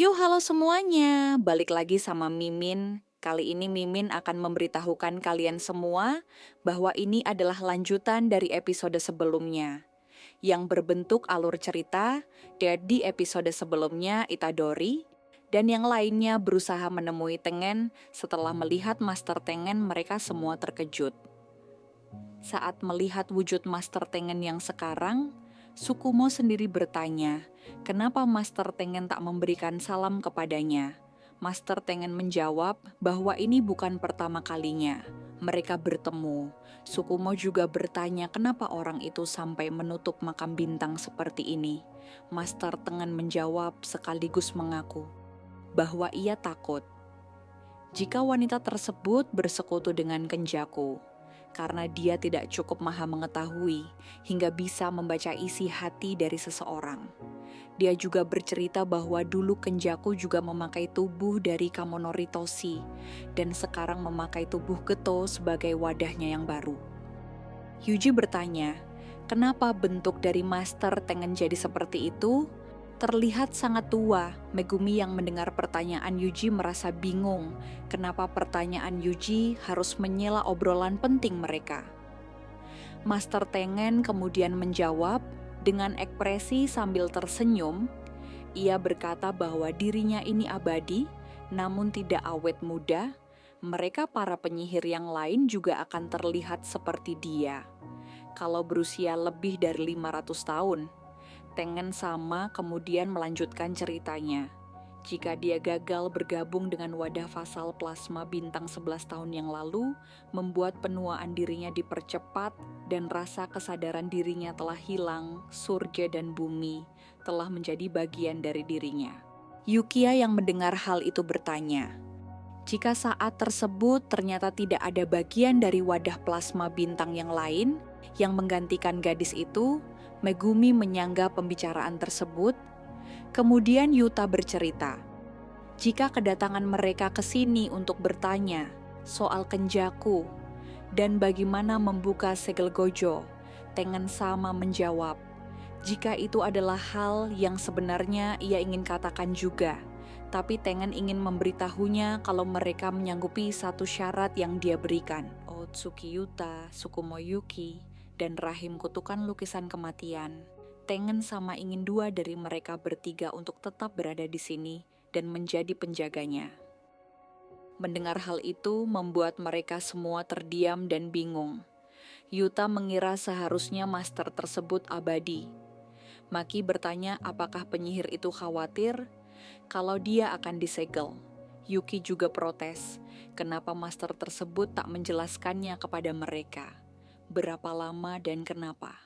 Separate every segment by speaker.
Speaker 1: Halo semuanya, balik lagi sama Mimin. Kali ini Mimin akan memberitahukan kalian semua bahwa ini adalah lanjutan dari episode sebelumnya yang berbentuk alur cerita. Di episode sebelumnya Itadori dan yang lainnya berusaha menemui Tengen. Setelah melihat Master Tengen, mereka semua terkejut. Saat melihat wujud Master Tengen yang sekarang, Sukumo sendiri bertanya, kenapa Master Tengen tak memberikan salam kepadanya? Master Tengen menjawab bahwa ini bukan pertama kalinya mereka bertemu. Sukumo juga bertanya kenapa orang itu sampai menutup makam bintang seperti ini. Master Tengen menjawab sekaligus mengaku bahwa ia takut jika wanita tersebut bersekutu dengan Kenjaku, karena dia tidak cukup maha mengetahui hingga bisa membaca isi hati dari seseorang. Dia juga bercerita bahwa dulu Kenjaku juga memakai tubuh dari Kamonori Toshi dan sekarang memakai tubuh Geto sebagai wadahnya yang baru. Yuji bertanya, kenapa bentuk dari Master Tengen jadi seperti itu? Terlihat sangat tua. Megumi yang mendengar pertanyaan Yuji merasa bingung kenapa pertanyaan Yuji harus menyela obrolan penting mereka. Master Tengen kemudian menjawab dengan ekspresi sambil tersenyum. Ia berkata bahwa dirinya ini abadi, namun tidak awet muda. Mereka para penyihir yang lain juga akan terlihat seperti dia kalau berusia lebih dari 500 tahun. Tengen sama kemudian melanjutkan ceritanya. Jika dia gagal bergabung dengan wadah fasal plasma bintang 11 tahun yang lalu, membuat penuaan dirinya dipercepat dan rasa kesadaran dirinya telah hilang, surga dan bumi telah menjadi bagian dari dirinya. Yukia yang mendengar hal itu bertanya, jika saat tersebut ternyata tidak ada bagian dari wadah plasma bintang yang lain yang menggantikan gadis itu, Megumi menyangga pembicaraan tersebut. Kemudian Yuta bercerita, jika kedatangan mereka ke sini untuk bertanya soal Kenjaku dan bagaimana membuka segel Gojo, Tengen sama menjawab, jika itu adalah hal yang sebenarnya ia ingin katakan juga, tapi Tengen ingin memberitahunya kalau mereka menyanggupi satu syarat yang dia berikan. Otsuki Yuta, Sukumo Yuki, dan rahim kutukan lukisan kematian. Tengen sama ingin dua dari mereka bertiga untuk tetap berada di sini dan menjadi penjaganya. Mendengar hal itu membuat mereka semua terdiam dan bingung. Yuta mengira seharusnya master tersebut abadi. Maki bertanya apakah penyihir itu khawatir kalau dia akan disegel. Yuki juga protes, kenapa master tersebut tak menjelaskannya kepada mereka. Berapa lama dan kenapa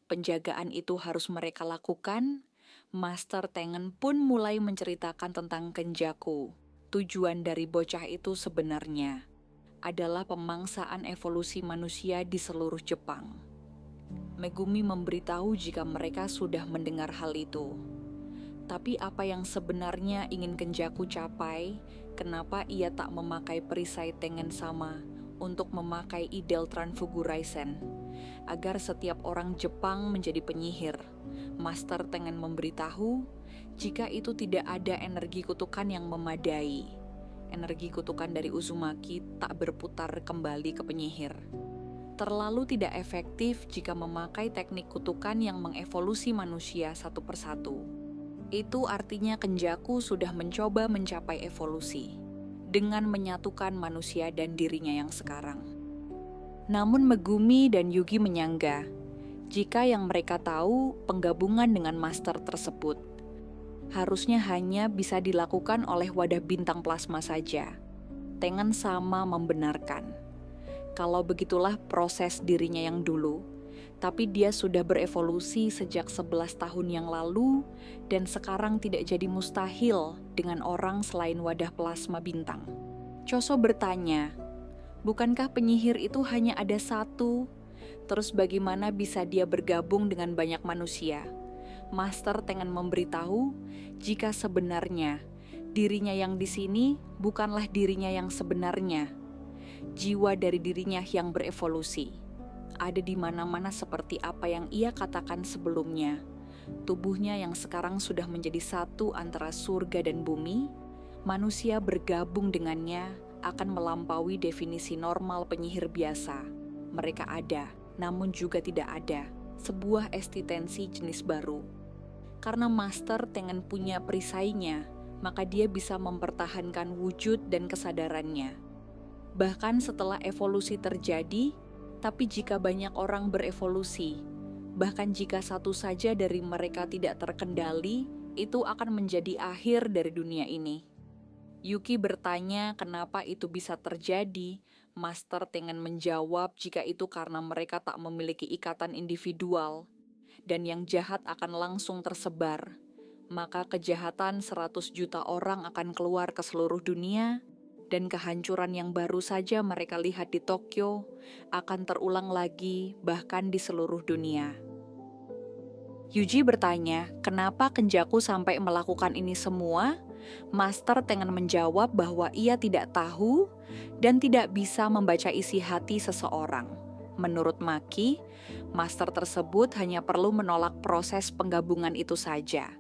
Speaker 1: penjagaan itu harus mereka lakukan? Master Tengen pun mulai menceritakan tentang Kenjaku. Tujuan dari bocah itu sebenarnya adalah pemangsaan evolusi manusia di seluruh Jepang. Megumi memberitahu jika mereka sudah mendengar hal itu. Tapi apa yang sebenarnya ingin Kenjaku capai? Kenapa ia tak memakai perisai Tengen sama untuk memakai Idel Transfiguration agar setiap orang Jepang menjadi penyihir? Master Tengen memberitahu jika itu tidak ada energi kutukan yang memadai. Energi kutukan dari Uzumaki tak berputar kembali ke penyihir. Terlalu tidak efektif jika memakai teknik kutukan yang mengevolusi manusia satu persatu. Itu artinya Kenjaku sudah mencoba mencapai evolusi dengan menyatukan manusia dan dirinya yang sekarang. Namun Megumi dan Yugi menyangga jika yang mereka tahu penggabungan dengan master tersebut harusnya hanya bisa dilakukan oleh wadah bintang plasma saja. Tengen sama membenarkan kalau begitulah proses dirinya yang dulu, tapi dia sudah berevolusi sejak 11 tahun yang lalu dan sekarang tidak jadi mustahil dengan orang selain wadah plasma bintang. Choso bertanya, bukankah penyihir itu hanya ada satu? Terus bagaimana bisa dia bergabung dengan banyak manusia? Master Tengen memberitahu jika sebenarnya dirinya yang di sini bukanlah dirinya yang sebenarnya. Jiwa dari dirinya yang berevolusi ada di mana-mana seperti apa yang ia katakan sebelumnya. tubuhnya yang sekarang sudah menjadi satu antara surga dan bumi, manusia bergabung dengannya akan melampaui definisi normal penyihir biasa. Mereka ada, namun juga tidak ada, sebuah eksistensi jenis baru. Karena master dengan punya perisainya, maka dia bisa mempertahankan wujud dan kesadarannya. Bahkan setelah evolusi terjadi, tapi jika banyak orang berevolusi, bahkan jika satu saja dari mereka tidak terkendali, itu akan menjadi akhir dari dunia ini. Yuki bertanya kenapa itu bisa terjadi. Master Tengen menjawab jika itu karena mereka tak memiliki ikatan individual, dan yang jahat akan langsung tersebar. Maka kejahatan 100 juta orang akan keluar ke seluruh dunia, dan kehancuran yang baru saja mereka lihat di Tokyo akan terulang lagi bahkan di seluruh dunia. Yuji bertanya, kenapa Kenjaku sampai melakukan ini semua? Master Tengen menjawab bahwa ia tidak tahu dan tidak bisa membaca isi hati seseorang. Menurut Maki, master tersebut hanya perlu menolak proses penggabungan itu saja,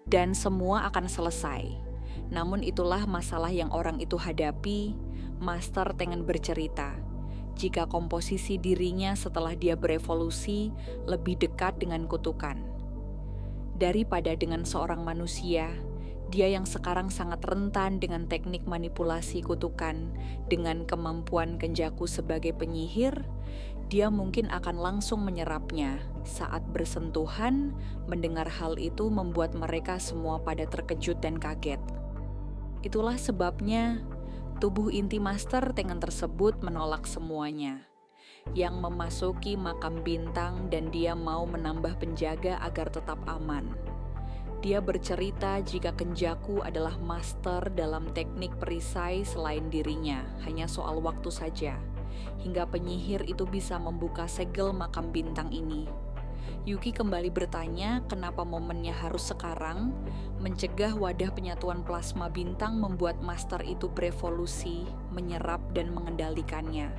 Speaker 1: dan semua akan selesai. Namun itulah masalah yang orang itu hadapi. Master Tengen bercerita, jika komposisi dirinya setelah dia berevolusi lebih dekat dengan kutukan daripada dengan seorang manusia, dia yang sekarang sangat rentan dengan teknik manipulasi kutukan dengan kemampuan Kenjaku sebagai penyihir, dia mungkin akan langsung menyerapnya. Saat bersentuhan, mendengar hal itu membuat mereka semua pada terkejut dan kaget. Itulah sebabnya tubuh inti Master Tengen tersebut menolak semuanya, yang memasuki makam bintang, dan dia mau menambah penjaga agar tetap aman. Dia bercerita jika Kenjaku adalah master dalam teknik perisai selain dirinya, hanya soal waktu saja, hingga penyihir itu bisa membuka segel makam bintang ini. Yuki kembali bertanya kenapa momennya harus sekarang. Mencegah wadah penyatuan plasma bintang membuat master itu berevolusi, menyerap dan mengendalikannya.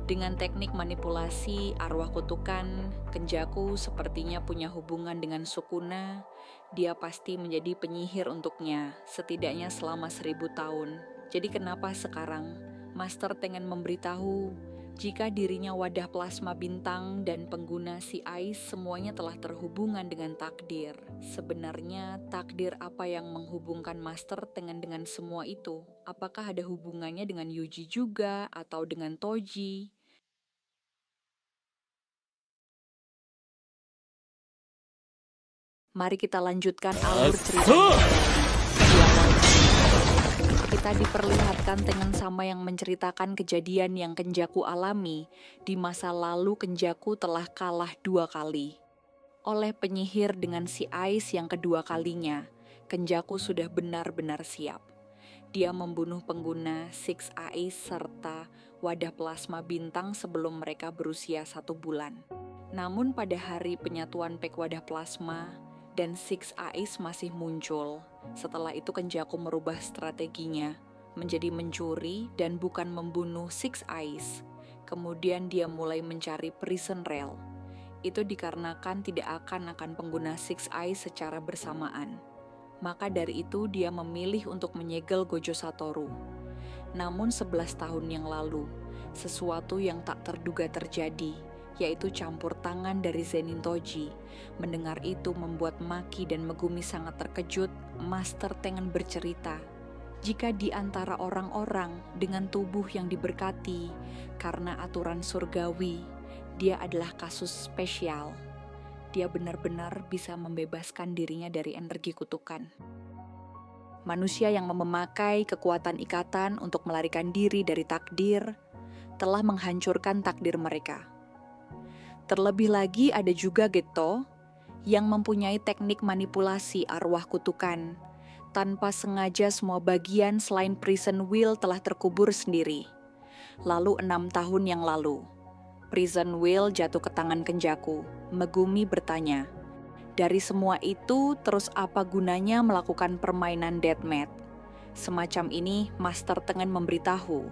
Speaker 1: Dengan teknik manipulasi arwah kutukan, Kenjaku sepertinya punya hubungan dengan Sukuna. Dia pasti menjadi penyihir untuknya, setidaknya selama 1000 tahun. Jadi kenapa sekarang Master Tengen memberitahu jika dirinya wadah plasma bintang dan pengguna si Ais semuanya telah terhubungan dengan takdir? Sebenarnya takdir apa yang menghubungkan Master Tengen dengan semua itu? Apakah ada hubungannya dengan Yuji juga atau dengan Toji? Mari kita lanjutkan alur cerita. Di awal kita diperlihatkan Tengen sama yang menceritakan kejadian yang Kenjaku alami. Di masa lalu Kenjaku telah kalah 2 kali oleh penyihir dengan si Ais yang kedua kalinya. Kenjaku sudah benar-benar siap. Dia membunuh pengguna Six Ais serta wadah plasma bintang sebelum mereka berusia 1 bulan. Namun pada hari penyatuan pek wadah plasma dan Six Ais masih muncul. Setelah itu Kenjaku merubah strateginya menjadi mencuri dan bukan membunuh Six Ais. Kemudian dia mulai mencari prison rail. Itu dikarenakan tidak akan pengguna Six Ais secara bersamaan. Maka dari itu dia memilih untuk menyegel Gojo Satoru. Namun 11 tahun yang lalu, sesuatu yang tak terduga terjadi, yaitu campur tangan dari Zenin Toji. Mendengar itu membuat Maki dan Megumi sangat terkejut. Master Tengen bercerita, jika di antara orang-orang dengan tubuh yang diberkati karena aturan surgawi, dia adalah kasus spesial. Dia benar-benar bisa membebaskan dirinya dari energi kutukan. Manusia yang memakai kekuatan ikatan untuk melarikan diri dari takdir telah menghancurkan takdir mereka. Terlebih lagi ada juga Geto yang mempunyai teknik manipulasi arwah kutukan. Tanpa sengaja semua bagian selain prison wheel telah terkubur sendiri. Lalu 6 tahun yang lalu, prison wheel jatuh ke tangan Kenjaku. Megumi bertanya, dari semua itu terus apa gunanya melakukan permainan deathmatch? Semacam ini Master Tengen memberitahu,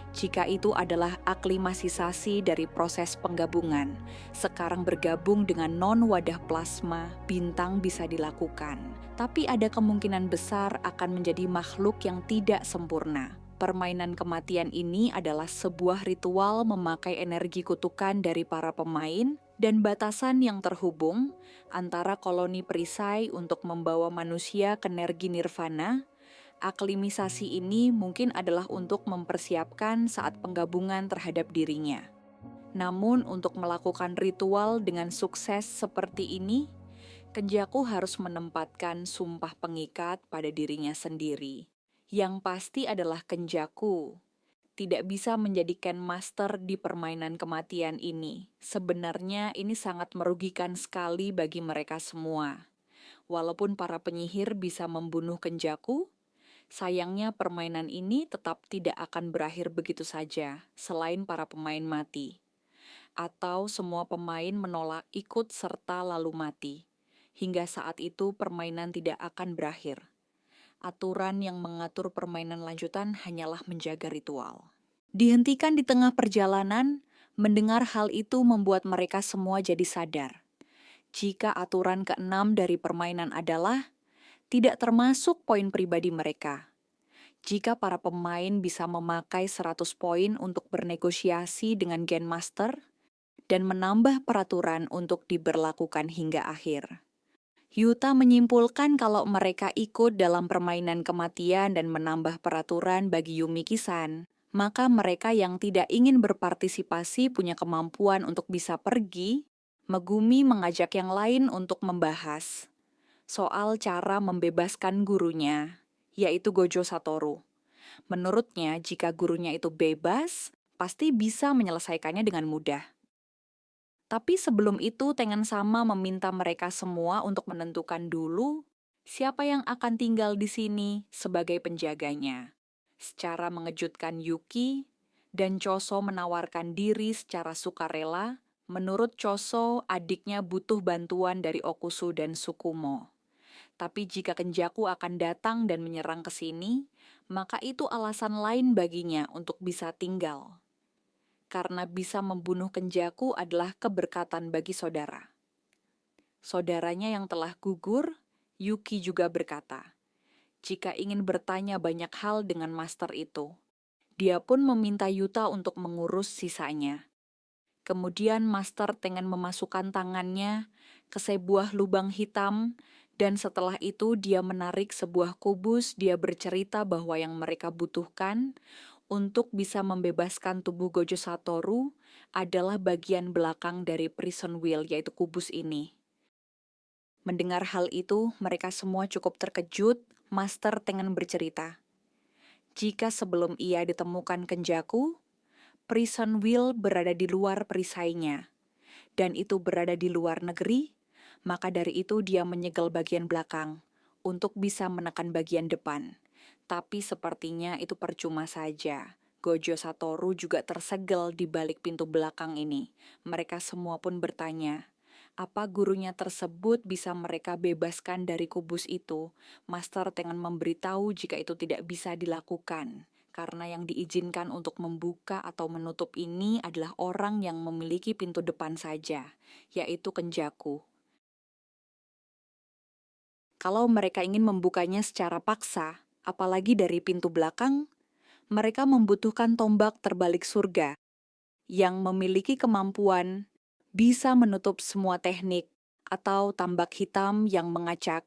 Speaker 1: Jika itu adalah aklimatisasi dari proses penggabungan, sekarang bergabung dengan non-wadah plasma, bintang bisa dilakukan. Tapi ada kemungkinan besar akan menjadi makhluk yang tidak sempurna. Permainan kematian ini adalah sebuah ritual memakai energi kutukan dari para pemain dan batasan yang terhubung antara koloni perisai untuk membawa manusia ke energi nirvana. Aklimisasi ini mungkin adalah untuk mempersiapkan saat penggabungan terhadap dirinya. Namun untuk melakukan ritual dengan sukses seperti ini, Kenjaku harus menempatkan sumpah pengikat pada dirinya sendiri. Yang pasti adalah Kenjaku tidak bisa menjadikan master di permainan kematian ini. Sebenarnya ini sangat merugikan sekali bagi mereka semua. Walaupun para penyihir bisa membunuh Kenjaku, sayangnya permainan ini tetap tidak akan berakhir begitu saja selain para pemain mati. Atau semua pemain menolak ikut serta lalu mati. Hingga saat itu permainan tidak akan berakhir. Aturan yang mengatur permainan lanjutan hanyalah menjaga ritual. Dihentikan di tengah perjalanan, mendengar hal itu membuat mereka semua jadi sadar. Jika aturan ke-6 dari permainan adalah tidak termasuk poin pribadi mereka. Jika para pemain bisa memakai 100 poin untuk bernegosiasi dengan Game Master dan menambah peraturan untuk diberlakukan hingga akhir. Yuta menyimpulkan kalau mereka ikut dalam permainan kematian dan menambah peraturan bagi Yumi-san, maka mereka yang tidak ingin berpartisipasi punya kemampuan untuk bisa pergi. Megumi mengajak yang lain untuk membahas soal cara membebaskan gurunya, yaitu Gojo Satoru. Menurutnya, jika gurunya itu bebas, pasti bisa menyelesaikannya dengan mudah. Tapi sebelum itu, Tengen Sama meminta mereka semua untuk menentukan dulu siapa yang akan tinggal di sini sebagai penjaganya. Secara mengejutkan Yuki dan Choso menawarkan diri secara sukarela. Menurut Choso, adiknya butuh bantuan dari Okusu dan Sukumo. Tapi jika Kenjaku akan datang dan menyerang ke sini, maka itu alasan lain baginya untuk bisa tinggal. Karena bisa membunuh Kenjaku adalah keberkatan bagi saudara. Saudaranya yang telah gugur, Yuki juga berkata, jika ingin bertanya banyak hal dengan master itu, dia pun meminta Yuta untuk mengurus sisanya. Kemudian master Tengen memasukkan tangannya ke sebuah lubang hitam, dan setelah itu dia menarik sebuah kubus. Dia bercerita bahwa yang mereka butuhkan untuk bisa membebaskan tubuh Gojo Satoru adalah bagian belakang dari prison wheel, yaitu kubus ini. Mendengar hal itu, mereka semua cukup terkejut. Master Tengen bercerita, jika sebelum ia ditemukan Kenjaku, prison wheel berada di luar perisainya, dan itu berada di luar negeri, maka dari itu dia menyegel bagian belakang untuk bisa menekan bagian depan. Tapi sepertinya itu percuma saja. Gojo Satoru juga tersegel di balik pintu belakang ini. Mereka semua pun bertanya, apa gurunya tersebut bisa mereka bebaskan dari kubus itu? Master Tengen memberitahu jika itu tidak bisa dilakukan, karena yang diizinkan untuk membuka atau menutup ini adalah orang yang memiliki pintu depan saja, yaitu Kenjaku. Kalau mereka ingin membukanya secara paksa, apalagi dari pintu belakang, mereka membutuhkan tombak terbalik surga yang memiliki kemampuan bisa menutup semua teknik atau tambak hitam yang mengacak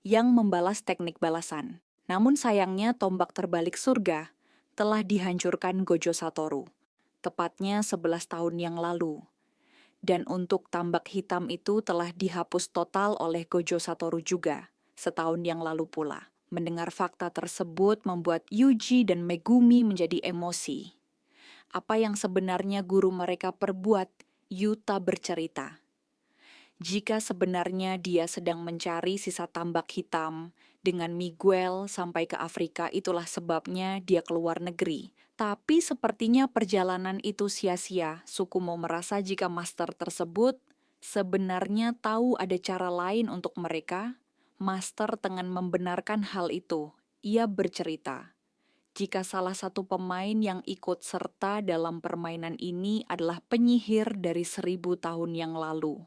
Speaker 1: yang membalas teknik balasan. Namun sayangnya tombak terbalik surga telah dihancurkan Gojo Satoru, tepatnya 11 tahun yang lalu. Dan untuk tambak hitam itu telah dihapus total oleh Gojo Satoru juga, setahun yang lalu pula. Mendengar fakta tersebut membuat Yuji dan Megumi menjadi emosi. Apa yang sebenarnya guru mereka perbuat, Yuta bercerita. Jika sebenarnya dia sedang mencari sisa tambak hitam dengan Miguel sampai ke Afrika, itulah sebabnya dia keluar negeri. Tapi sepertinya perjalanan itu sia-sia. Sukumo merasa jika master tersebut sebenarnya tahu ada cara lain untuk mereka. Master Tengen membenarkan hal itu. Ia bercerita, jika salah satu pemain yang ikut serta dalam permainan ini adalah penyihir dari 1000 tahun yang lalu,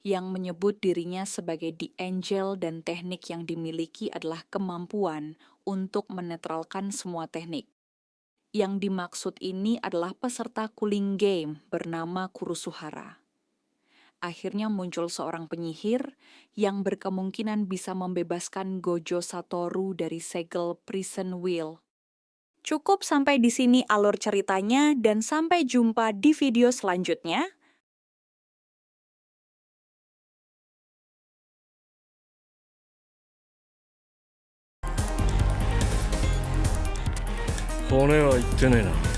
Speaker 1: yang menyebut dirinya sebagai The Angel dan teknik yang dimiliki adalah kemampuan untuk menetralkan semua teknik. Yang dimaksud ini adalah peserta cooling game bernama Kurusuhara. Akhirnya muncul seorang penyihir yang berkemungkinan bisa membebaskan Gojo Satoru dari segel prison wheel. Cukup sampai di sini alur ceritanya dan sampai jumpa di video selanjutnya.
Speaker 2: Hone wa itte ne e na.